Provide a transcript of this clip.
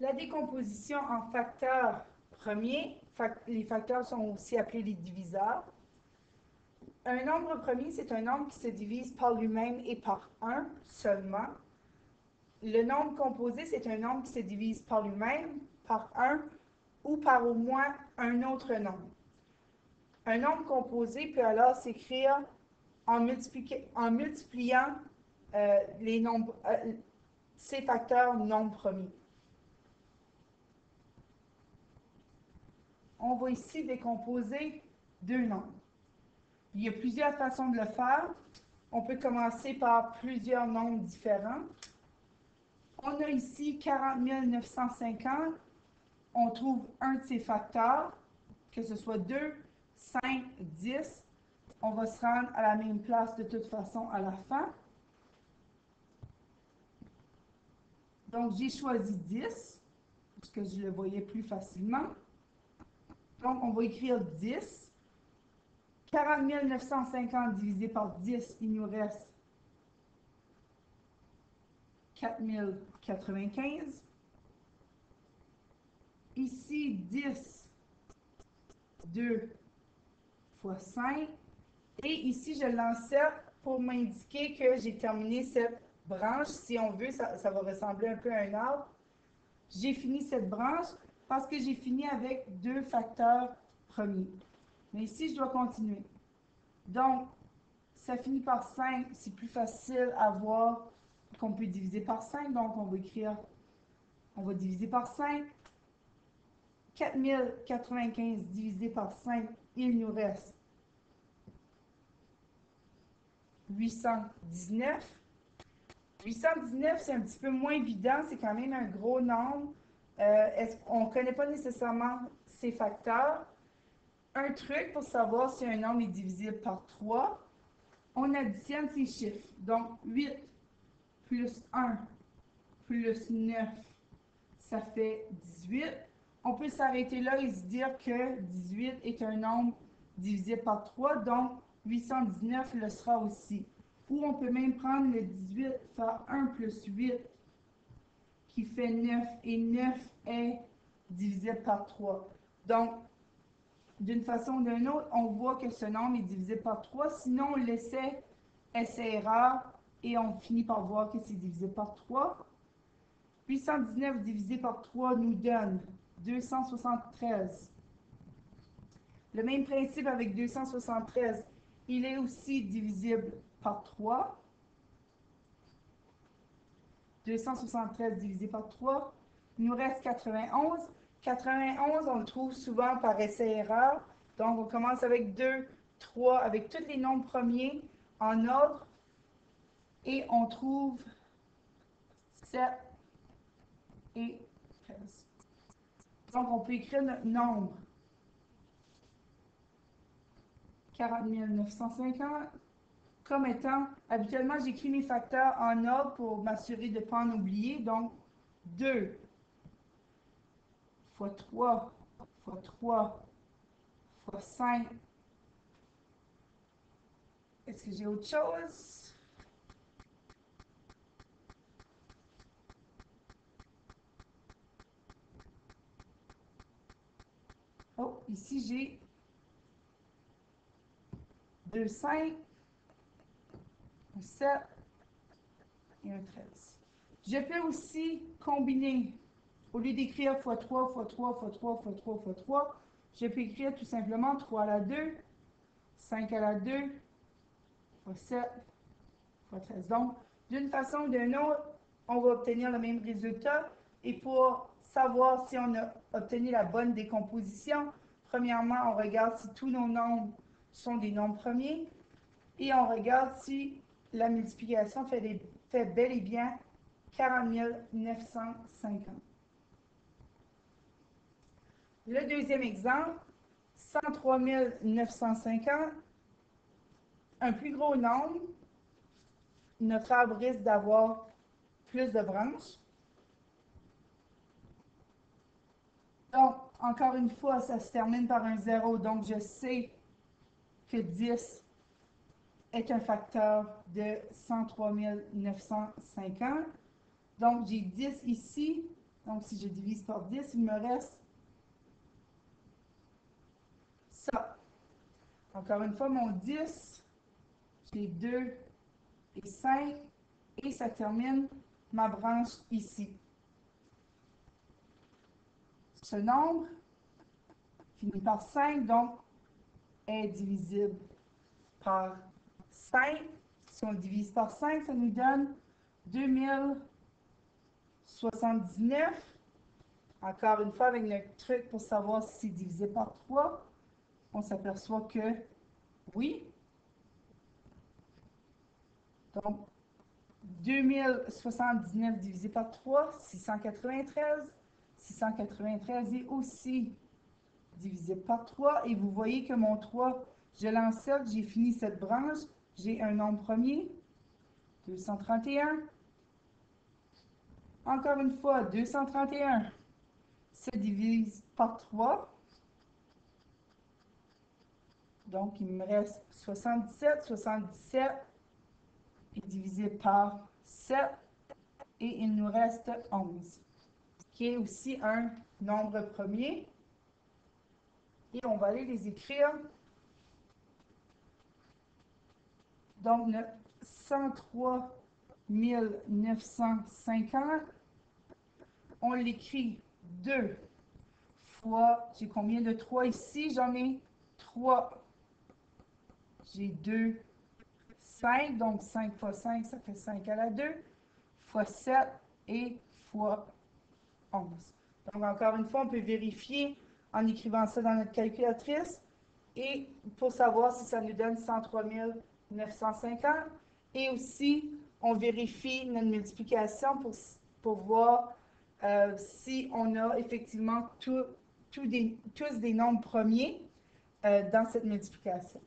La décomposition en facteurs premiers, les facteurs sont aussi appelés les diviseurs. Un nombre premier, c'est un nombre qui se divise par lui-même et par 1 seulement. Le nombre composé, c'est un nombre qui se divise par lui-même, par 1 ou par au moins un autre nombre. Un nombre composé peut alors s'écrire en multipliant ces facteurs nombres premiers. On va ici décomposer deux nombres. Il y a plusieurs façons de le faire. On peut commencer par plusieurs nombres différents. On a ici 40 950. On trouve un de ces facteurs, que ce soit 2, 5, 10. On va se rendre à la même place de toute façon à la fin. Donc, j'ai choisi 10, parce que je le voyais plus facilement. Donc, on va écrire 10. 40 950 divisé par 10, il nous reste 4095. Ici, 10, 2 fois 5. Et ici, je l'encercle pour m'indiquer que j'ai terminé cette branche. Si on veut, ça va ressembler un peu à un arbre. J'ai fini cette branche parce que j'ai fini avec deux facteurs premiers. Mais ici, je dois continuer. Donc, ça finit par 5. C'est plus facile à voir qu'on peut diviser par 5. Donc, on va diviser par 5. 4095 divisé par 5, il nous reste 819. 819, c'est un petit peu moins évident, c'est quand même un gros nombre. On ne connaît pas nécessairement ces facteurs. Un truc pour savoir si un nombre est divisible par 3, on additionne ces chiffres. Donc, 8 plus 1 plus 9, ça fait 18. On peut s'arrêter là et se dire que 18 est un nombre divisé par 3, donc 819 le sera aussi. Ou on peut même prendre le 18, faire 1 plus 8, qui fait 9, et 9 est divisible par 3. Donc, d'une façon ou d'une autre, on voit que ce nombre est divisé par 3. Sinon, on laissait essai-erreur et on finit par voir que c'est divisé par 3. 819 divisé par 3 nous donne 273. Le même principe avec 273, il est aussi divisible par 3. 273 divisé par 3, il nous reste 91. 91, on le trouve souvent par essai-erreur. Donc, on commence avec 2, 3, avec tous les nombres premiers en ordre. Et on trouve 7 et 13. Donc, on peut écrire notre nombre 40 950 comme étant, habituellement, j'écris mes facteurs en ordre pour m'assurer de ne pas en oublier. Donc, 2 fois 3 fois 3 fois 5. Est-ce que j'ai autre chose? Oh, ici j'ai 2, 5, un 7 et un 13. Je peux aussi combiner. Au lieu d'écrire x 3, x 3, x 3, x 3, x 3, je peux écrire tout simplement 3 à la 2, 5 à la 2, x 7, x 13. Donc, d'une façon ou d'une autre, on va obtenir le même résultat. Et pour savoir si on a obtenu la bonne décomposition, premièrement, on regarde si tous nos nombres sont des nombres premiers et on regarde si la multiplication fait bel et bien 40 950. Le deuxième exemple, 103 950, un plus gros nombre, notre arbre risque d'avoir plus de branches. Donc, encore une fois, ça se termine par un 0, donc je sais que 10 est un facteur de 103 950. Donc, j'ai 10 ici, Donc, si je divise par 10, il me reste ça. Encore une fois, mon 10, j'ai 2 et 5, et ça termine ma branche ici. Ce nombre finit par 5, donc est divisible par 5. Si on divise par 5, ça nous donne 2079. Encore une fois, avec notre truc pour savoir si c'est divisé par 3, on s'aperçoit que oui. Donc, 2079 divisé par 3, 693. 693 est aussi divisé par 3. Et vous voyez que mon 3, je l'encercle, j'ai fini cette branche. J'ai un nombre premier, 231. Encore une fois, 231 se divise par 3. Donc, il me reste 77. 77 est divisé par 7. Et il nous reste 11, qui est aussi un nombre premier. Et on va aller les écrire. Donc, 103 950, on l'écrit 2 fois, j'ai combien de 3 ici? J'en ai 3. J'ai 2, 5, donc 5 fois 5, ça fait 5 à la 2, fois 7 et fois 11. Donc, encore une fois, on peut vérifier en écrivant ça dans notre calculatrice et pour savoir si ça nous donne 103 950. Et aussi, on vérifie notre multiplication pour voir si on a effectivement tous des nombres premiers dans cette multiplication.